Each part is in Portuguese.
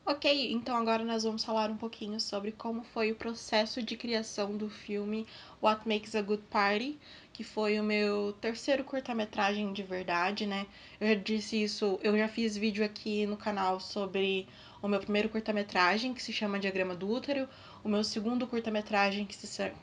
Ok, então agora nós vamos falar um pouquinho sobre como foi o processo de criação do filme What Makes a Good Party, que foi o meu terceiro curta-metragem de verdade, né? Eu já disse isso, eu já fiz vídeo aqui no canal sobre o meu primeiro curta-metragem, que se chama Diagrama do Útero, o meu segundo curta-metragem, que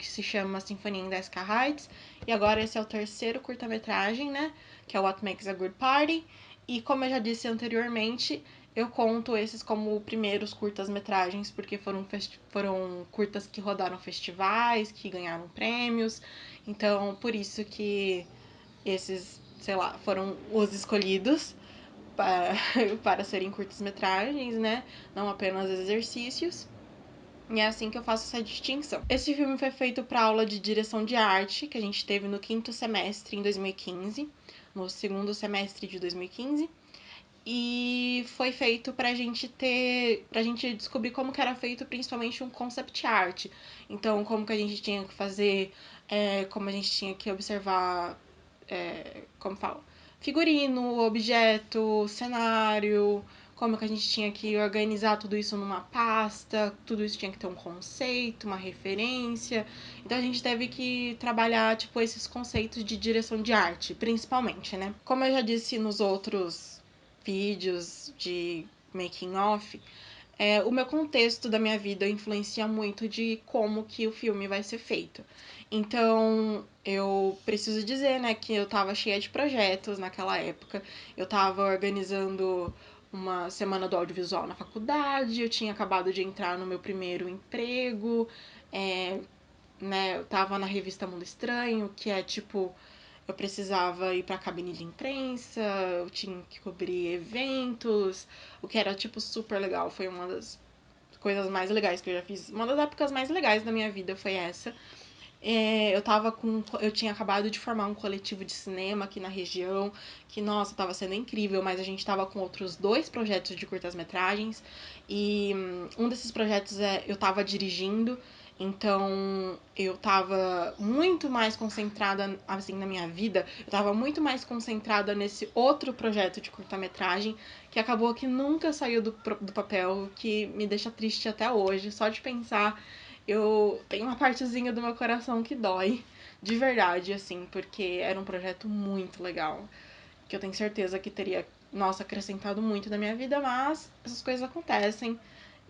se chama Sinfonia em 10 Heights, e agora esse é o terceiro curta-metragem, né? Que é What Makes a Good Party. E como eu já disse anteriormente, eu conto esses como primeiros curtas-metragens, porque foram curtas que rodaram festivais, que ganharam prêmios. Então, por isso que esses, sei lá, foram os escolhidos para, para serem curtas-metragens, né? Não apenas exercícios. E é assim que eu faço essa distinção. Esse filme foi feito para aula de direção de arte, que a gente teve no quinto semestre em 2015, no segundo semestre de 2015. E foi feito pra gente descobrir como que era feito principalmente um concept art. Então, como que a gente tinha que fazer, como a gente tinha que observar, como fala, figurino, objeto, cenário, como que a gente tinha que organizar tudo isso numa pasta, tudo isso tinha que ter um conceito, uma referência. Então a gente teve que trabalhar, tipo, esses conceitos de direção de arte, principalmente, né? Como eu já disse nos outros vídeos de making off, o meu contexto da minha vida influencia muito de como que o filme vai ser feito. Então, eu preciso dizer, né, que eu tava cheia de projetos naquela época. Eu tava organizando uma semana do audiovisual na faculdade, eu tinha acabado de entrar no meu primeiro emprego, né, eu tava na revista Mundo Estranho, que é tipo, eu precisava ir pra cabine de imprensa, eu tinha que cobrir eventos, o que era, tipo, super legal. Foi uma das coisas mais legais que eu já fiz. Uma das épocas mais legais da minha vida foi essa. Eu tinha acabado de formar um coletivo de cinema aqui na região, que, nossa, tava sendo incrível, mas a gente tava com outros dois projetos de curtas-metragens, e um desses projetos eu tava dirigindo, então eu tava muito mais concentrada, assim, na minha vida, eu tava muito mais concentrada nesse outro projeto de curta-metragem, que acabou que nunca saiu do papel, que me deixa triste até hoje, só de pensar. Eu tenho uma partezinha do meu coração que dói, de verdade, assim, porque era um projeto muito legal, que eu tenho certeza que teria, nossa, acrescentado muito na minha vida, mas essas coisas acontecem.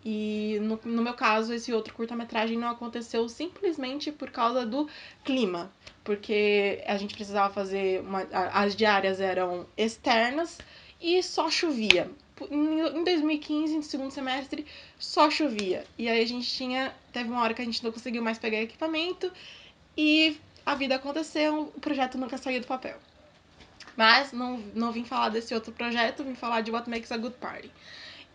E no meu caso, esse outro curta-metragem não aconteceu simplesmente por causa do clima. Porque a gente precisava fazer. As diárias eram externas e só chovia. Em 2015, no segundo semestre, só chovia. E aí a gente tinha. Teve uma hora que a gente não conseguiu mais pegar equipamento e a vida aconteceu, o projeto nunca saiu do papel. Mas não vim falar desse outro projeto, vim falar de What Makes a Good Party.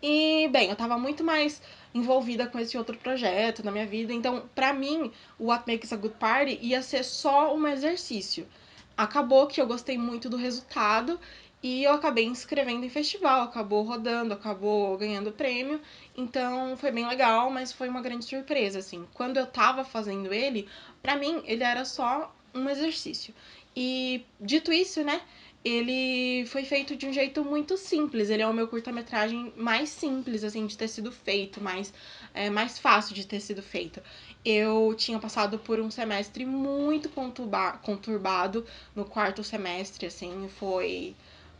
E, bem, eu tava muito mais envolvida com esse outro projeto na minha vida, então, pra mim, o What Makes a Good Party ia ser só um exercício. Acabou que eu gostei muito do resultado e eu acabei inscrevendo em festival, acabou rodando, acabou ganhando prêmio, então foi bem legal, mas foi uma grande surpresa, assim. Quando eu tava fazendo ele, pra mim, ele era só um exercício. E, dito isso, né, ele foi feito de um jeito muito simples. Ele é o meu curta-metragem mais simples, assim, de ter sido feito, mais fácil de ter sido feito. Eu tinha passado por um semestre muito conturbado no quarto semestre, assim, foi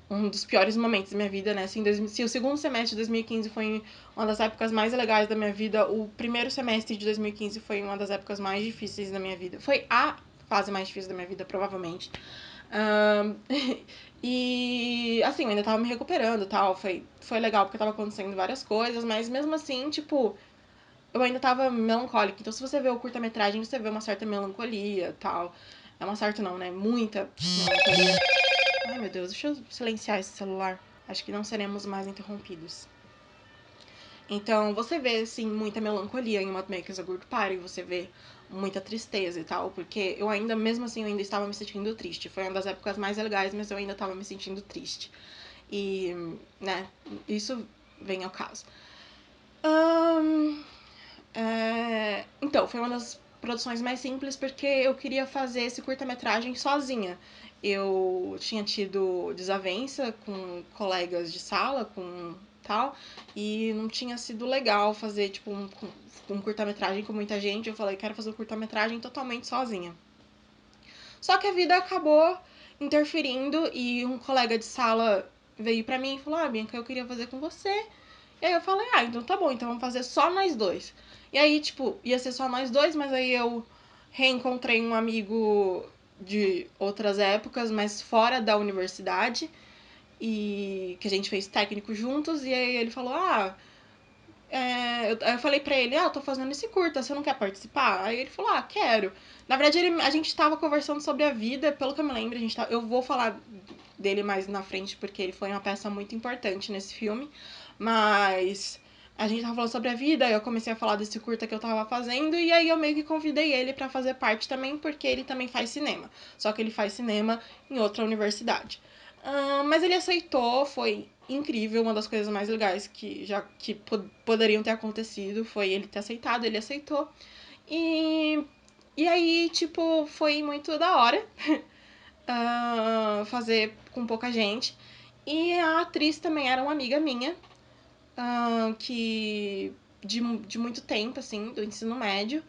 um dos piores momentos da minha vida, né? Assim, se o segundo semestre de 2015 foi uma das épocas mais legais da minha vida, o primeiro semestre de 2015 foi uma das épocas mais difíceis da minha vida. Foi a fase mais difícil da minha vida, provavelmente. Um, e assim, eu ainda tava me recuperando e tal. Foi legal porque tava acontecendo várias coisas, mas mesmo assim, tipo, eu ainda tava melancólica. Então, se você vê o curta-metragem, você vê uma certa melancolia e tal. É uma certa não, né? Muita melancolia. Ai, meu Deus, deixa eu silenciar esse celular. Acho que não seremos mais interrompidos. Então, você vê, assim, muita melancolia em What Makes a Good Party, você vê muita tristeza e tal, porque eu ainda, mesmo assim, eu ainda estava me sentindo triste. Foi uma das épocas mais legais, mas eu ainda estava me sentindo triste. E, né, isso vem ao caso. Então, foi uma das produções mais simples porque eu queria fazer esse curta-metragem sozinha. Eu tinha tido desavença com colegas de sala, com tal, e não tinha sido legal fazer, tipo, um curta-metragem com muita gente. Eu falei, quero fazer um curta-metragem totalmente sozinha. Só que a vida acabou interferindo e um colega de sala veio pra mim e falou, Bianca, eu queria fazer com você. E aí eu falei, então tá bom, então vamos fazer só nós dois. E aí, tipo, ia ser só nós dois, mas aí eu reencontrei um amigo de outras épocas, mas fora da universidade, e que a gente fez técnico juntos, e aí ele falou, eu falei pra ele, eu tô fazendo esse curta, você não quer participar? Aí ele falou, quero. Na verdade, a gente tava conversando sobre a vida, pelo que eu me lembro, eu vou falar dele mais na frente, porque ele foi uma peça muito importante nesse filme, mas a gente tava falando sobre a vida, eu comecei a falar desse curta que eu tava fazendo, e aí eu meio que convidei ele pra fazer parte também, porque ele também faz cinema, só que ele faz cinema em outra universidade. Mas ele aceitou, foi incrível, uma das coisas mais legais que poderiam ter acontecido foi ele ter aceitado, ele aceitou. E, e aí, tipo, foi muito da hora fazer com pouca gente. E a atriz também era uma amiga minha, que de muito tempo, assim, do ensino médio.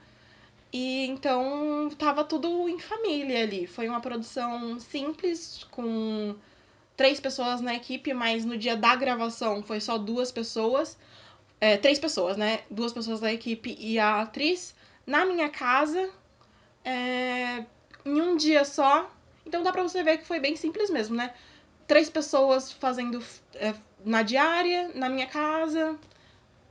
E então tava tudo em família ali. Foi uma produção simples, com 3 pessoas na equipe, mas no dia da gravação foi só 2 pessoas. 3 pessoas, né? 2 pessoas da equipe e a atriz. Na minha casa, em um dia só. Então dá pra você ver que foi bem simples mesmo, né? 3 pessoas fazendo na diária, na minha casa,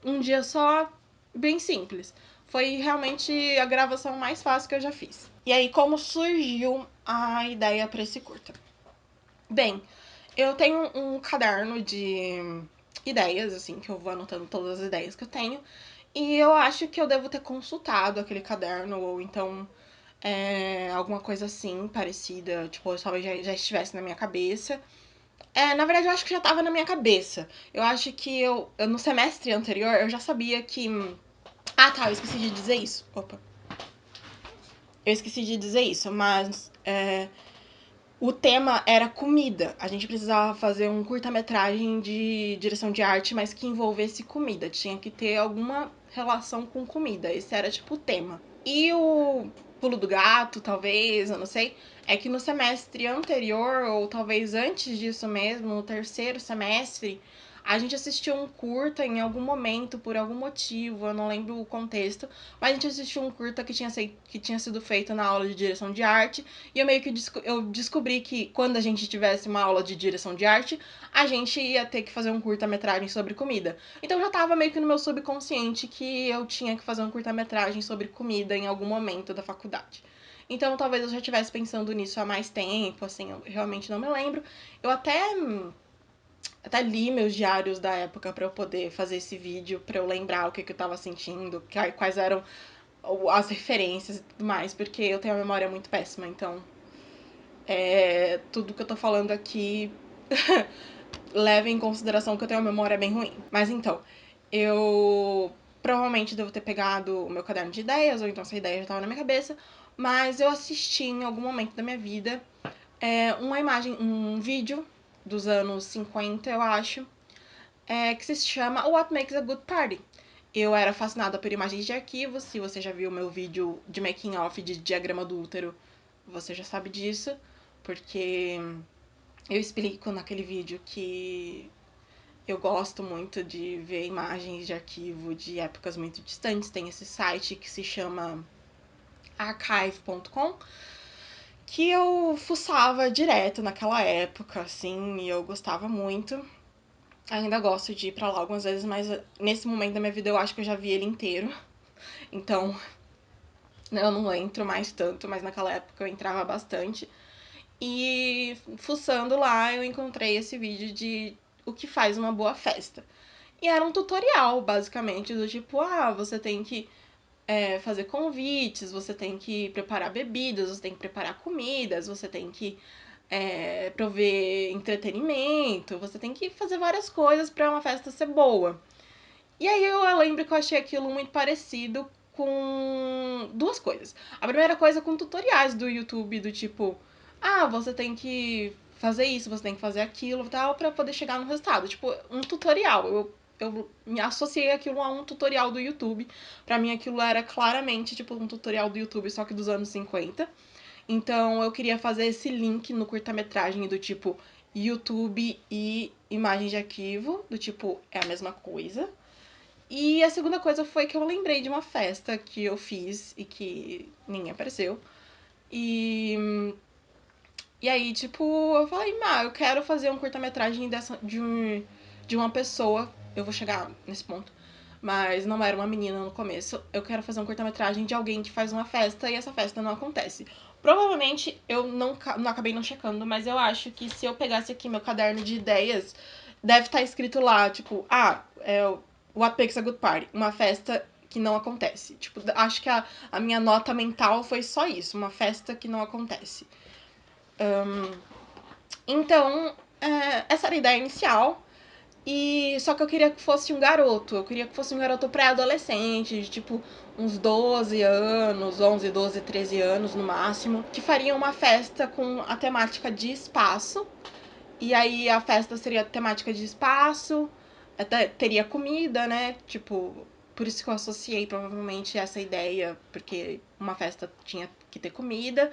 um dia só, bem simples. Foi realmente a gravação mais fácil que eu já fiz. E aí, como surgiu a ideia para esse curta? Bem, eu tenho um caderno de ideias, assim, que eu vou anotando todas as ideias que eu tenho. E eu acho que eu devo ter consultado aquele caderno, ou então alguma coisa assim, parecida, tipo, talvez já estivesse na minha cabeça. Na verdade, eu acho que já tava na minha cabeça. Eu acho que no semestre anterior, eu já sabia que. Ah, tá, eu esqueci de dizer isso. Opa. Eu esqueci de dizer isso, mas o tema era comida. A gente precisava fazer um curta-metragem de direção de arte, mas que envolvesse comida. Tinha que ter alguma relação com comida. Esse era, tipo, o tema. E o pulo do gato, talvez, eu não sei, é que no semestre anterior, ou talvez antes disso mesmo, no terceiro semestre, a gente assistiu um curta em algum momento, por algum motivo, eu não lembro o contexto, mas a gente assistiu um curta que tinha sido feito na aula de direção de arte, e eu meio que eu descobri que quando a gente tivesse uma aula de direção de arte, a gente ia ter que fazer um curta-metragem sobre comida. Então já tava meio que no meu subconsciente que eu tinha que fazer um curta-metragem sobre comida em algum momento da faculdade. Então talvez eu já estivesse pensando nisso há mais tempo, assim, eu realmente não me lembro. Eu até li meus diários da época para eu poder fazer esse vídeo, para eu lembrar o que eu tava sentindo, quais eram as referências e tudo mais, porque eu tenho uma memória muito péssima, então tudo que eu tô falando aqui leva em consideração que eu tenho uma memória bem ruim. Mas então, eu provavelmente devo ter pegado o meu caderno de ideias, ou então essa ideia já tava na minha cabeça, mas eu assisti em algum momento da minha vida uma imagem, um vídeo dos anos 50, eu acho, que se chama What Makes a Good Party. Eu era fascinada por imagens de arquivos. Se você já viu o meu vídeo de making off de diagrama do útero, você já sabe disso, porque eu explico naquele vídeo que eu gosto muito de ver imagens de arquivo de épocas muito distantes. Tem esse site que se chama archive.com, que eu fuçava direto naquela época, assim, e eu gostava muito. Ainda gosto de ir pra lá algumas vezes, mas nesse momento da minha vida eu acho que eu já vi ele inteiro. Então, eu não entro mais tanto, mas naquela época eu entrava bastante. E fuçando lá, eu encontrei esse vídeo de o que faz uma boa festa. E era um tutorial, basicamente, do tipo, você tem que fazer convites, você tem que preparar bebidas, você tem que preparar comidas, você tem que prover entretenimento, você tem que fazer várias coisas para uma festa ser boa. E aí eu lembro que eu achei aquilo muito parecido com duas coisas. A primeira coisa com tutoriais do YouTube, do tipo, você tem que fazer isso, você tem que fazer aquilo e tal, pra poder chegar no resultado. Tipo, um tutorial. Eu me associei aquilo a um tutorial do YouTube. Pra mim, aquilo era claramente, tipo, um tutorial do YouTube, só que dos anos 50. Então, eu queria fazer esse link no curta-metragem do tipo YouTube e imagem de arquivo, do tipo, é a mesma coisa. E a segunda coisa foi que eu lembrei de uma festa que eu fiz e que ninguém apareceu. E aí, tipo, eu falei, eu quero fazer um curta-metragem de uma pessoa. Eu vou chegar nesse ponto. Mas não era uma menina no começo. Eu quero fazer um curta-metragem de alguém que faz uma festa e essa festa não acontece. Provavelmente eu não acabei não checando, mas eu acho que se eu pegasse aqui meu caderno de ideias, deve estar escrito lá, tipo, What Makes a Good Party? Uma festa que não acontece. Tipo, acho que a minha nota mental foi só isso, uma festa que não acontece. Então, essa era a ideia inicial. E só que eu queria que fosse um garoto. Eu queria que fosse um garoto pré-adolescente, de tipo uns 12 anos, 11, 12, 13 anos no máximo, que faria uma festa com a temática de espaço. E aí a festa seria temática de espaço, até teria comida, né? Tipo, por isso que eu associei provavelmente essa ideia, porque uma festa tinha que ter comida.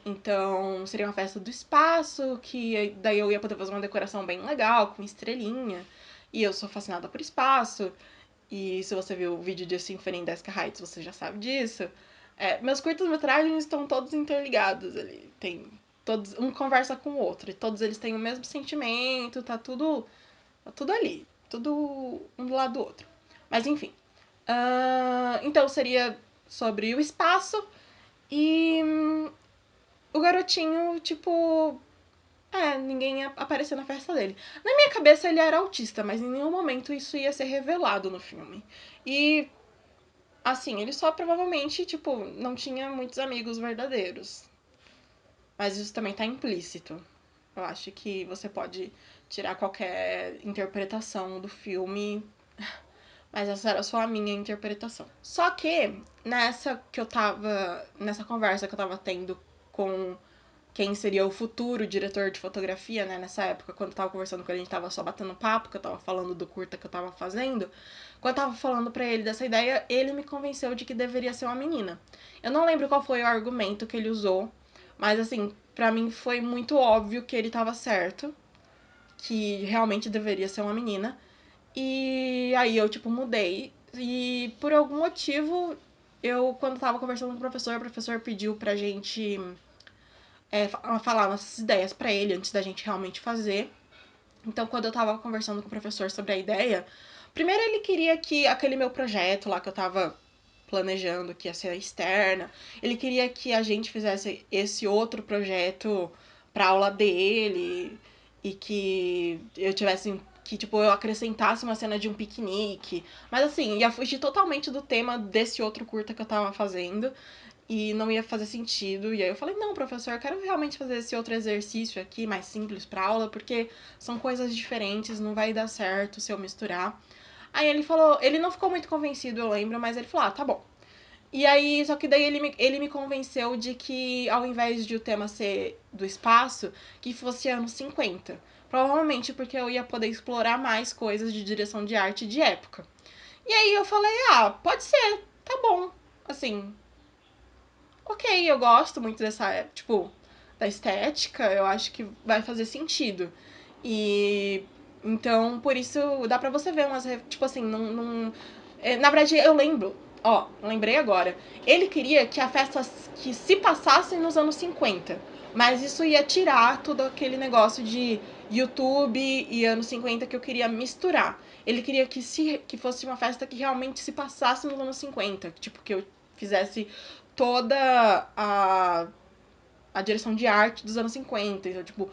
Então, seria uma festa do espaço, que daí eu ia poder fazer uma decoração bem legal, com estrelinha. E eu sou fascinada por espaço. E se você viu o vídeo de Symphony in the Sky Heights, você já sabe disso. Meus curtas-metragens estão todos interligados ali. Tem todos, um conversa com o outro. E todos eles têm o mesmo sentimento, tá tudo ali. Tudo um do lado do outro. Mas enfim. Então seria sobre o espaço e o garotinho, tipo. Ninguém apareceu na festa dele. Na minha cabeça ele era autista, mas em nenhum momento isso ia ser revelado no filme. E, assim, ele só provavelmente, tipo, não tinha muitos amigos verdadeiros. Mas isso também tá implícito. Eu acho que você pode tirar qualquer interpretação do filme, mas essa era só a minha interpretação. Só que, nessa conversa que eu tava tendo com quem seria o futuro diretor de fotografia, né? Nessa época, quando eu tava conversando com ele, a gente tava só batendo papo, que eu tava falando do curta que eu tava fazendo. Quando eu tava falando pra ele dessa ideia, ele me convenceu de que deveria ser uma menina. Eu não lembro qual foi o argumento que ele usou, mas assim, pra mim foi muito óbvio que ele tava certo, que realmente deveria ser uma menina. E aí eu, tipo, mudei. E por algum motivo, quando tava conversando com o professor pediu pra gente falar nossas ideias pra ele antes da gente realmente fazer. Então, quando eu tava conversando com o professor sobre a ideia, primeiro ele queria que aquele meu projeto lá que eu tava planejando, que ia ser externa, ele queria que a gente fizesse esse outro projeto pra aula dele e que eu tivesse que tipo eu acrescentasse uma cena de um piquenique, mas assim, ia fugir totalmente do tema desse outro curta que eu tava fazendo e não ia fazer sentido. E aí eu falei: "Não, professor, eu quero realmente fazer esse outro exercício aqui mais simples pra aula, porque são coisas diferentes, não vai dar certo se eu misturar". Aí ele falou, ele não ficou muito convencido, eu lembro, mas ele falou: "Ah, tá bom". E aí, só que daí ele me convenceu de que ao invés de o tema ser do espaço, que fosse anos 50. Provavelmente porque eu ia poder explorar mais coisas de direção de arte de época. E aí eu falei: "Ah, pode ser, tá bom". Assim, ok, eu gosto muito dessa, tipo, da estética, eu acho que vai fazer sentido. E então, por isso, dá pra você ver umas, tipo assim, na verdade, eu lembro, lembrei agora. Ele queria que a festa que se passasse nos anos 50, mas isso ia tirar todo aquele negócio de YouTube e anos 50 que eu queria misturar. Ele queria que fosse uma festa que realmente se passasse nos anos 50, tipo, que eu fizesse toda a direção de arte dos anos 50. Então, tipo,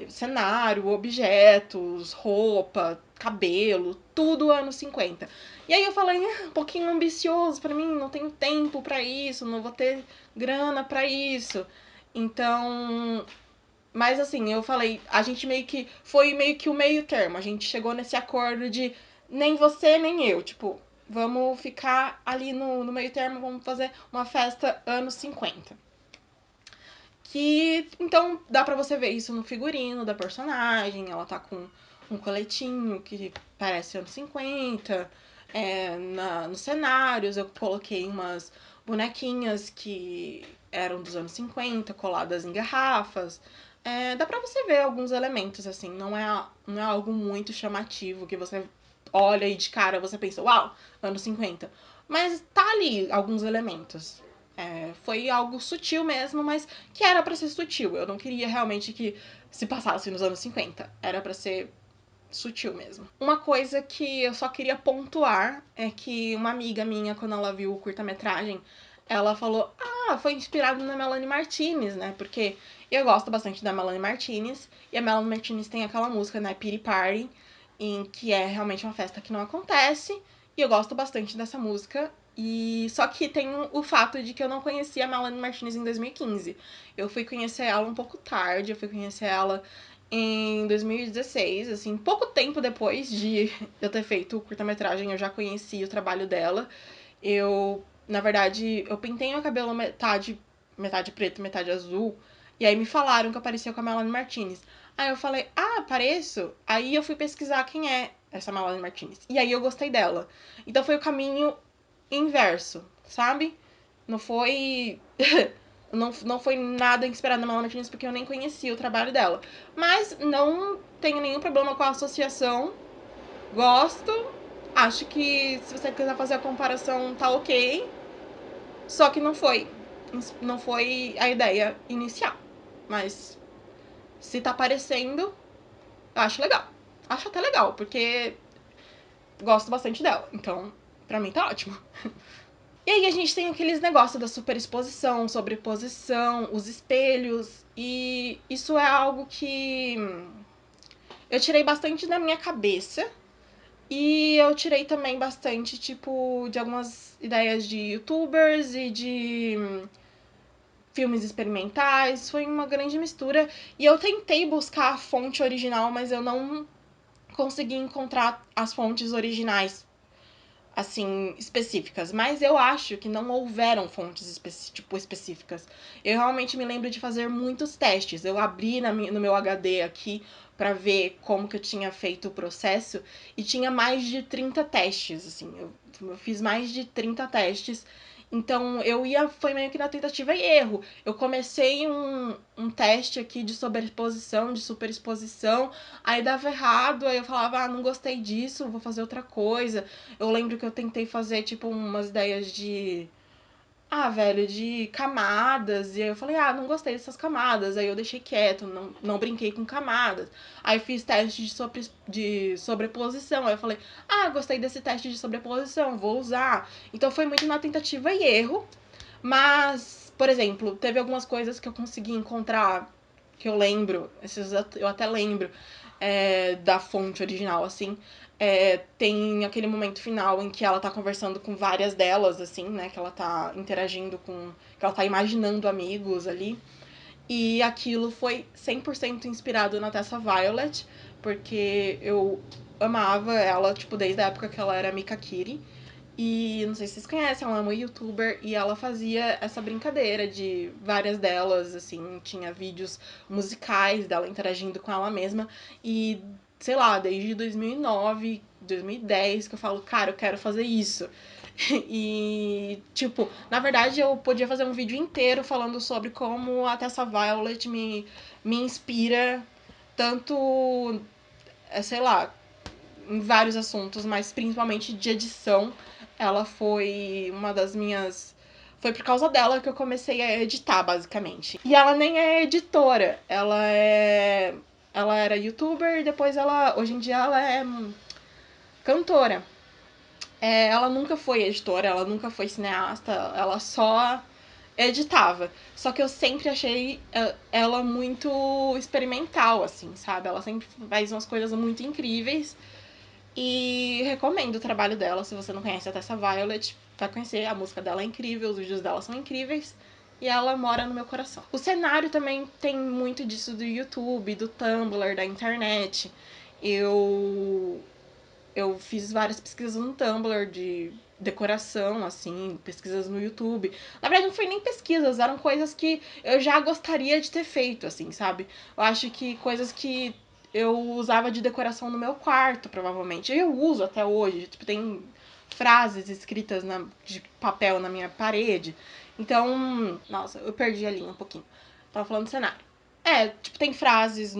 cenário, objetos, roupa, cabelo, tudo anos 50. E aí eu falei, um pouquinho ambicioso pra mim, não tenho tempo pra isso, não vou ter grana pra isso. Então, mas assim, eu falei, a gente foi meio que o meio termo, a gente chegou nesse acordo de nem você nem eu, tipo, vamos ficar ali no meio termo, vamos fazer uma festa anos 50. Que, então, dá pra você ver isso no figurino da personagem. Ela tá com um coletinho que parece anos 50. Nos cenários eu coloquei umas bonequinhas que eram dos anos 50, coladas em garrafas. Dá pra você ver alguns elementos, assim. Não é algo muito chamativo que você olha e de cara você pensa, uau, anos 50. Mas tá ali alguns elementos. Foi algo sutil mesmo, mas que era pra ser sutil. Eu não queria realmente que se passasse nos anos 50. Era pra ser sutil mesmo. Uma coisa que eu só queria pontuar é que uma amiga minha, quando ela viu o curta-metragem, ela falou: Ah, foi inspirado na Melanie Martinez, né? Porque eu gosto bastante da Melanie Martinez, e a Melanie Martinez tem aquela música, né? Pity Party, em que é realmente uma festa que não acontece, e eu gosto bastante dessa música. E só que tem o fato de que eu não conhecia a Melanie Martinez em 2015. Eu fui conhecer ela um pouco tarde, eu fui conhecer ela em 2016, assim, pouco tempo depois de eu ter feito o curta-metragem, eu já conheci o trabalho dela. Na verdade, eu pintei meu cabelo metade preto, metade azul, e aí me falaram que eu parecia com a Melanie Martinez. Aí eu falei, pareço? Aí eu fui pesquisar quem é essa Melanie Martinez. E aí eu gostei dela. Então foi o caminho inverso, sabe? Não foi. Não foi nada inspirado na Melanie Martinez porque eu nem conhecia o trabalho dela. Mas não tenho nenhum problema com a associação. Gosto. Acho que se você quiser fazer a comparação, tá ok. Só que não foi. Não foi a ideia inicial. Mas se tá aparecendo, eu acho legal. Acho até legal, porque gosto bastante dela. Então, pra mim tá ótimo. E aí a gente tem aqueles negócios da superexposição, sobreposição, os espelhos. E isso é algo que eu tirei bastante da minha cabeça. E eu tirei também bastante, tipo, de algumas ideias de youtubers e de filmes experimentais. Foi uma grande mistura. E eu tentei buscar a fonte original, mas eu não consegui encontrar as fontes originais assim, específicas, mas eu acho que não houveram fontes específicas. Eu realmente me lembro de fazer muitos testes. Eu abri no meu HD aqui para ver como que eu tinha feito o processo e tinha mais de 30 testes, assim. Eu fiz mais de 30 testes. Então foi meio que na tentativa e erro. Eu comecei um teste aqui de sobreposição, de superexposição, aí dava errado, aí eu falava, não gostei disso, vou fazer outra coisa. Eu lembro que eu tentei fazer, tipo, umas ideias de. Velho, de camadas. E aí eu falei, não gostei dessas camadas. Aí eu deixei quieto, não brinquei com camadas. Aí fiz teste de sobreposição. Aí eu falei, gostei desse teste de sobreposição, vou usar. Então foi muito na tentativa e erro. Mas, por exemplo, teve algumas coisas que eu consegui encontrar, que eu lembro, eu até lembro, da fonte original, assim. Tem aquele momento final em que ela tá conversando com várias delas, assim, né? Que ela tá interagindo com. Que ela tá imaginando amigos ali. E aquilo foi 100% inspirado na Tessa Violet, porque eu amava ela, tipo, desde a época que ela era Mikakiri. E não sei se vocês conhecem, ela é uma youtuber e ela fazia essa brincadeira de várias delas, assim, tinha vídeos musicais dela interagindo com ela mesma. E, sei lá, desde 2009, 2010 que eu falo, cara, eu quero fazer isso. E, tipo, na verdade eu podia fazer um vídeo inteiro falando sobre como a Tessa Violet me inspira tanto, sei lá, em vários assuntos, mas principalmente de edição. Ela foi uma das minhas. Foi por causa dela que eu comecei a editar, basicamente. E ela nem é editora, ela é. Ela era youtuber e depois ela. Hoje em dia ela é cantora. Ela nunca foi editora, ela nunca foi cineasta, ela só editava. Só que eu sempre achei ela muito experimental, assim, sabe? Ela sempre faz umas coisas muito incríveis. E recomendo o trabalho dela. Se você não conhece a Tessa Violet, vai conhecer. A música dela é incrível, os vídeos dela são incríveis. E ela mora no meu coração. O cenário também tem muito disso do YouTube, do Tumblr, da internet. Eu eu fiz várias pesquisas no Tumblr de decoração, assim, pesquisas no YouTube. Na verdade, não foi nem pesquisas, eram coisas que eu já gostaria de ter feito, assim, sabe? Eu acho que coisas que eu usava de decoração no meu quarto, provavelmente. Eu uso até hoje, tipo, tem frases escritas de papel na minha parede. Então, nossa, eu perdi a linha um pouquinho. Tava falando do cenário. Tipo, tem frases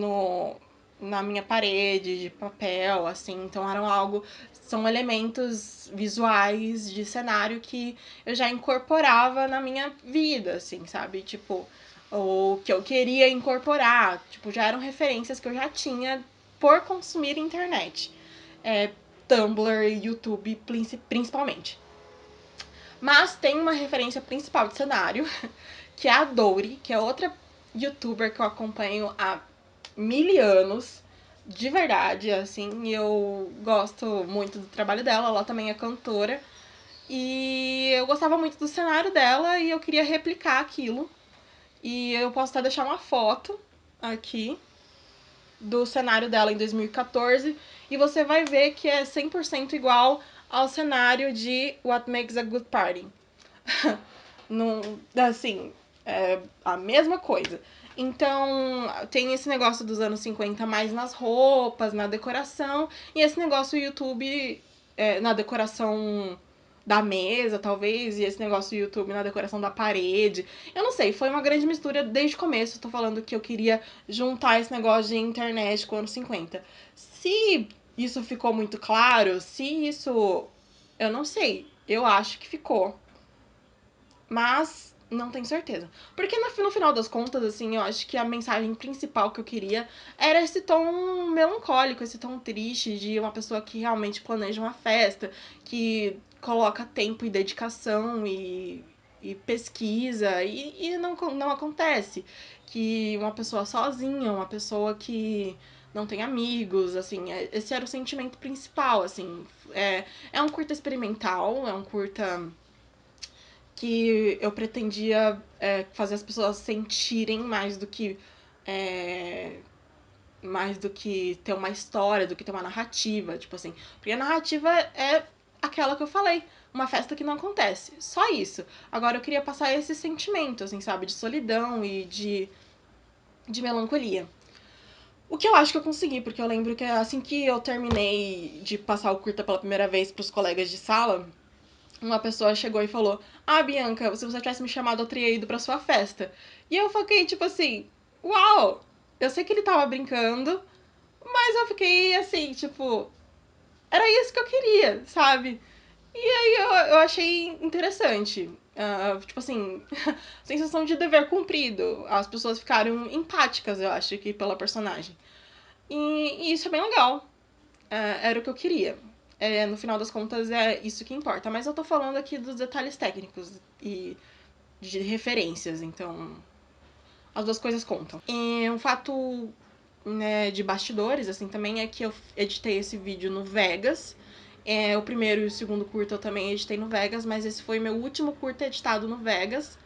na minha parede de papel, assim, então são elementos visuais de cenário que eu já incorporava na minha vida, assim, sabe? Tipo, ou que eu queria incorporar, tipo, já eram referências que eu já tinha por consumir internet. Tumblr e YouTube principalmente. Mas tem uma referência principal de cenário, que é a Dory, que é outra youtuber que eu acompanho há mil anos, de verdade, assim, e eu gosto muito do trabalho dela, ela também é cantora, e eu gostava muito do cenário dela e eu queria replicar aquilo. E eu posso até deixar uma foto aqui do cenário dela em 2014 e você vai ver que é 100% igual ao cenário de What Makes a Good Party. Não, assim, é a mesma coisa. Então, tem esse negócio dos anos 50 mais nas roupas, na decoração, e esse negócio YouTube na decoração da mesa, talvez, e esse negócio YouTube na decoração da parede. Eu não sei, foi uma grande mistura desde o começo. Eu tô falando que eu queria juntar esse negócio de internet com o anos 50. Se isso ficou muito claro, se isso. Eu não sei. Eu acho que ficou. Mas não tenho certeza. Porque no final das contas, assim, eu acho que a mensagem principal que eu queria era esse tom melancólico, esse tom triste de uma pessoa que realmente planeja uma festa, que coloca tempo e dedicação e pesquisa e não acontece. Que uma pessoa sozinha, uma pessoa que não tem amigos, assim, esse era o sentimento principal, assim. É um curta experimental, é um curta que eu pretendia fazer as pessoas sentirem mais do que ter uma história, do que ter uma narrativa, tipo assim. Porque a narrativa é aquela que eu falei, uma festa que não acontece. Só isso. Agora eu queria passar esse sentimento, assim, sabe, de solidão e de melancolia. O que eu acho que eu consegui, porque eu lembro que assim que eu terminei de passar o curta pela primeira vez pros colegas de sala, uma pessoa chegou e falou: Ah, Bianca, se você tivesse me chamado, eu teria ido pra sua festa. E eu fiquei tipo assim: Uau! Eu sei que ele tava brincando, mas eu fiquei assim, tipo, era isso que eu queria, sabe? E aí eu achei interessante. Tipo assim, sensação de dever cumprido. As pessoas ficaram empáticas, eu acho, que pela personagem. E isso é bem legal. Era o que eu queria. No final das contas, é isso que importa. Mas eu tô falando aqui dos detalhes técnicos e de referências, então as duas coisas contam. E um fato, né, de bastidores, assim, também é que eu editei esse vídeo no Vegas. O primeiro e o segundo curta eu também editei no Vegas, mas esse foi meu último curta editado no Vegas,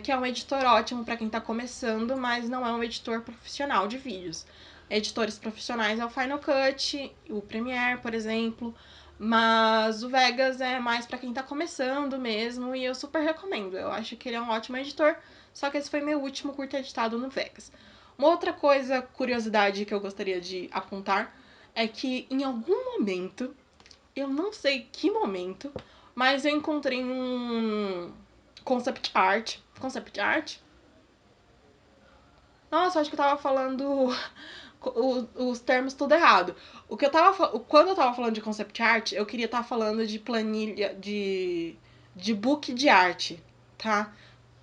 que é um editor ótimo para quem tá começando, mas não é um editor profissional de vídeos. Editores profissionais é o Final Cut, o Premiere, por exemplo, mas o Vegas é mais para quem tá começando mesmo e eu super recomendo. Eu acho que ele é um ótimo editor, só que esse foi meu último curta editado no Vegas. Uma outra coisa, curiosidade que eu gostaria de apontar é que em algum momento, eu não sei que momento, mas eu encontrei um concept art. Concept art? Nossa, acho que eu tava falando os termos tudo errado. Quando eu tava falando de concept art, eu queria estar falando de planilha, de book de arte, tá?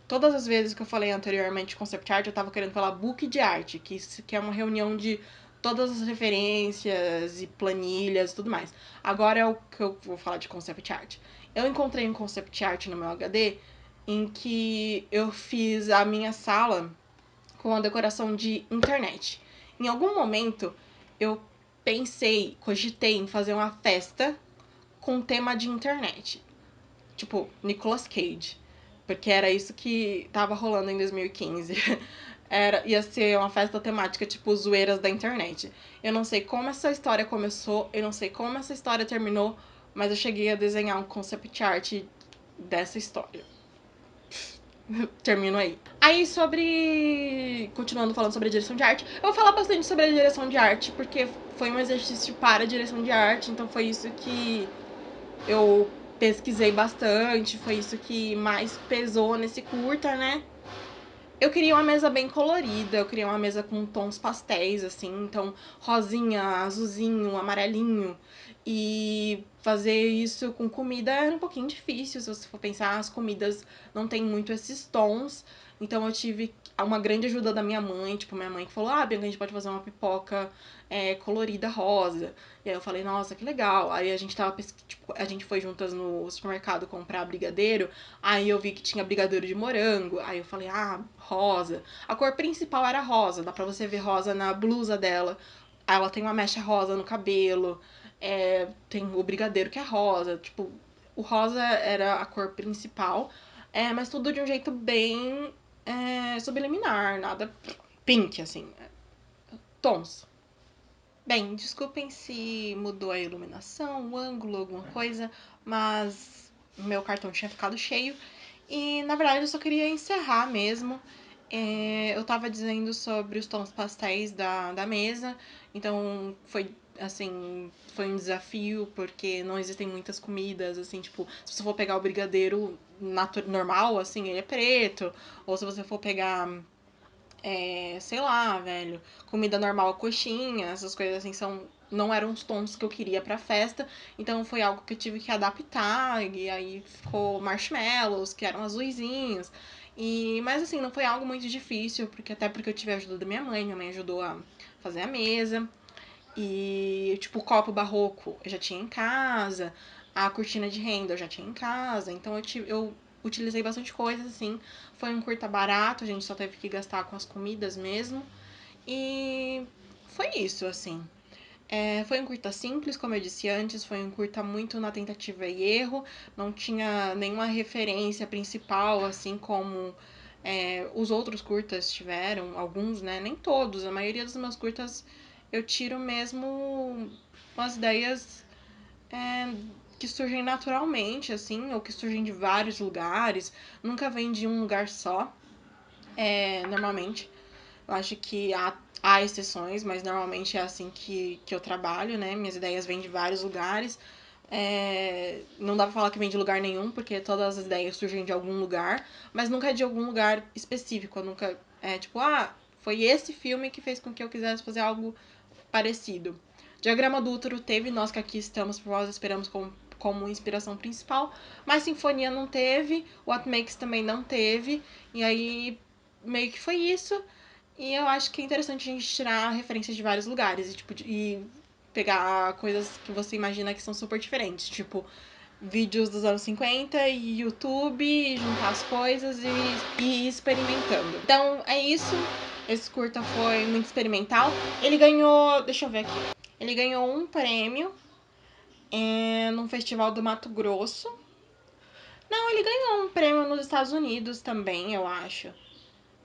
Todas as vezes que eu falei anteriormente concept art, eu tava querendo falar book de arte, que é uma reunião de todas as referências e planilhas e tudo mais. Agora é o que eu vou falar de concept art. Eu encontrei um concept art no meu HD em que eu fiz a minha sala com a decoração de internet. Em algum momento eu cogitei em fazer uma festa com tema de internet. Tipo, Nicolas Cage. Porque era isso que tava rolando em 2015. Ia ser uma festa temática, tipo, zoeiras da internet. Eu não sei como essa história começou, eu não sei como essa história terminou, mas eu cheguei a desenhar um concept art dessa história. Termino aí. Aí sobre. Continuando falando sobre a direção de arte, eu vou falar bastante sobre a direção de arte, porque foi um exercício para a direção de arte, então foi isso que eu pesquisei bastante, foi isso que mais pesou nesse curta, né? Eu queria uma mesa bem colorida, eu queria uma mesa com tons pastéis, assim, então rosinha, azulzinho, amarelinho. E fazer isso com comida era um pouquinho difícil, se você for pensar, as comidas não tem muito esses tons. Então eu tive uma grande ajuda da minha mãe, tipo, minha mãe que falou, Bianca, a gente pode fazer uma pipoca colorida rosa. E aí eu falei, nossa, que legal. Aí a gente tava, tipo, a gente foi juntas no supermercado comprar brigadeiro. Aí eu vi que tinha brigadeiro de morango. Aí eu falei, rosa. A cor principal era rosa. Dá pra você ver rosa na blusa dela. Ela tem uma mecha rosa no cabelo. Tem o brigadeiro que é rosa. Tipo, o rosa era a cor principal. Mas tudo de um jeito bem subliminar. Nada pink, assim. Tons. Bem, desculpem se mudou a iluminação, o ângulo, alguma coisa, mas meu cartão tinha ficado cheio. E na verdade eu só queria encerrar mesmo. Eu tava dizendo sobre os tons pastéis da mesa, então foi assim, foi um desafio porque não existem muitas comidas, assim, tipo, se você for pegar o brigadeiro normal, assim, ele é preto, ou se você for pegar sei lá, velho, comida normal, coxinha, essas coisas assim não eram os tons que eu queria pra festa, então foi algo que eu tive que adaptar, e aí ficou marshmallows, que eram azuizinhos, mas assim, não foi algo muito difícil, porque eu tive a ajuda da minha mãe ajudou a fazer a mesa, e tipo, o copo barroco eu já tinha em casa, a cortina de renda eu já tinha em casa, então eu utilizei bastante coisa, assim. Foi um curta barato, a gente só teve que gastar com as comidas mesmo. E foi isso, assim. Foi um curta simples, como eu disse antes, foi um curta muito na tentativa e erro, não tinha nenhuma referência principal, assim como os outros curtas tiveram, alguns, né? Nem todos, a maioria dos meus curtas eu tiro mesmo umas ideias que surgem naturalmente, assim, ou que surgem de vários lugares, nunca vem de um lugar só, normalmente. Eu acho que há exceções, mas normalmente é assim que eu trabalho, né? Minhas ideias vêm de vários lugares. Não dá pra falar que vem de lugar nenhum, porque todas as ideias surgem de algum lugar, mas nunca é de algum lugar específico. Eu nunca é tipo, foi esse filme que fez com que eu quisesse fazer algo parecido. Diagrama do Útero teve Nós que Aqui Estamos por Vós Esperamos como inspiração principal, mas Sinfonia não teve, What Makes também não teve, e aí meio que foi isso. E eu acho que é interessante a gente tirar referências de vários lugares e, tipo, pegar coisas que você imagina que são super diferentes, tipo vídeos dos anos 50 e YouTube, e juntar as coisas e ir experimentando. Então é isso. Esse curta foi muito experimental. Ele ganhou. Deixa eu ver aqui. Ele ganhou um prêmio num festival do Mato Grosso. Não, ele ganhou um prêmio nos Estados Unidos também, eu acho.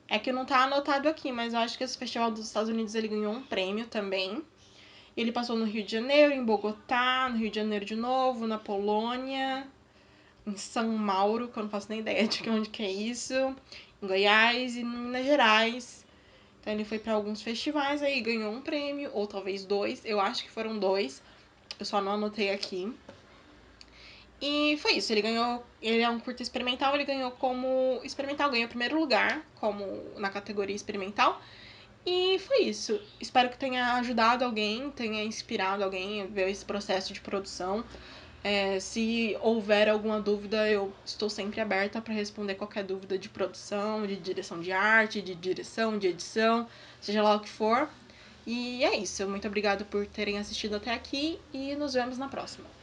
É que não tá anotado aqui, mas eu acho que esse festival dos Estados Unidos ele ganhou um prêmio também. Ele passou no Rio de Janeiro, em Bogotá, no Rio de Janeiro de novo, na Polônia, em São Mauro, que eu não faço nem ideia de onde que é isso, em Goiás e em Minas Gerais. Então ele foi para alguns festivais aí, ganhou um prêmio, ou talvez dois, eu acho que foram dois, eu só não anotei aqui. E foi isso, ele é um curta experimental, ele ganhou como experimental, ganhou o primeiro lugar, como na categoria experimental. E foi isso. Espero que tenha ajudado alguém, tenha inspirado alguém a ver esse processo de produção. Se houver alguma dúvida, eu estou sempre aberta para responder qualquer dúvida de produção, de direção de arte, de direção, de edição, seja lá o que for. E é isso. Muito obrigado por terem assistido até aqui e nos vemos na próxima.